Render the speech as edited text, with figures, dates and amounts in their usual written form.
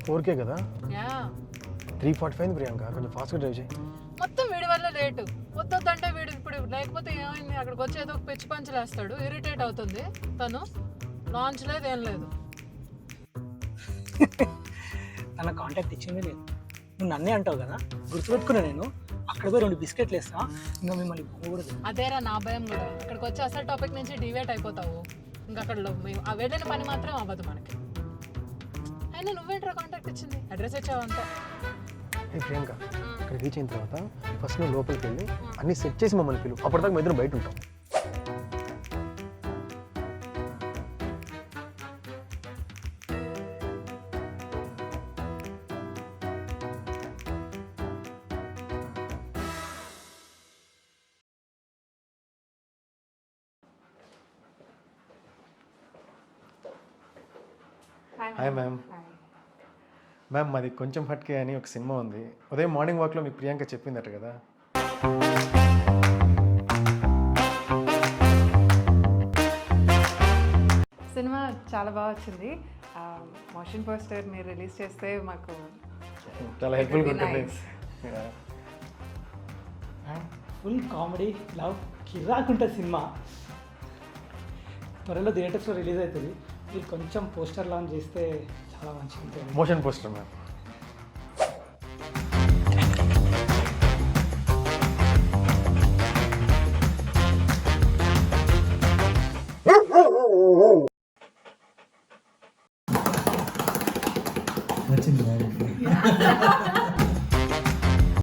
4K కదా yeah 3:45 Priyanka కొంచెం ఫాస్ట్గా డ్రైవ్ చేయి. మొత్తం వీడి వల్ల లేటు వద్దంటే వీడు ఇప్పుడు లేకపోతే ఏమైంది అక్కడికి వచ్చి ఏదో ఒక పిచ్చి పంచులు వేస్తాడు ఇరిటేట్ అవుతుంది తను లాంచ్ లేదు ఏం లేదు తన కాంటాక్ట్ ఇచ్చింది లేదు. నువ్వు నన్నే అంటావు కదా, గుర్తుపెట్టుకున్నా నేను. అక్కడ పోయి 2 బిస్కెట్లు వేస్తా, ఇంకా మిమ్మల్ని పోకూడదు. అదేరా నా భయం కూడా. అక్కడికి వచ్చి అసలు టాపిక్ నుంచి డివేట్ అయిపోతావు. ఇంకా అక్కడ ఆ వెళ్ళిన పని మాత్రం అవ్వదు మనకి. అయినా నువ్వేంట్రా కాంటాక్ట్ ఇచ్చింది, అడ్రస్ ఇచ్చావంతా. ఏ ప్రియాంక ఇక్కడ రీచ్ అయిన తర్వాత ఫస్ట్ నువ్వు లోపలికి వెళ్ళి అన్ని సెట్ చేసి మమ్మల్ని పిలువు. అప్పటిదాకా మేము ఇద్దరం బయట ఉంటాం. Hi ma'am. మ్యామ్ మాది కొంచెం హట్కే అని ఒక సినిమా ఉంది. ఉదయం మార్నింగ్ వాక్లో మీకు ప్రియాంక చెప్పిందట కదా. సినిమా చాలా బాగా వచ్చింది. మోషన్ పోస్టర్ మీరు రిలీజ్ చేస్తే మాకు చాలా హెల్ప్ఫుల్గా ఉంటుంది. ఫుల్ కామెడీ, లవ్, కిరాకుంటుంది సినిమా. త్వరలో థియేటర్స్లో రిలీజ్ అవుతుంది. మీరు కొంచెం పోస్టర్ లాంచ్ చేస్తే చాలా మంచిగా ఉంటుంది. Motion poster ma'am.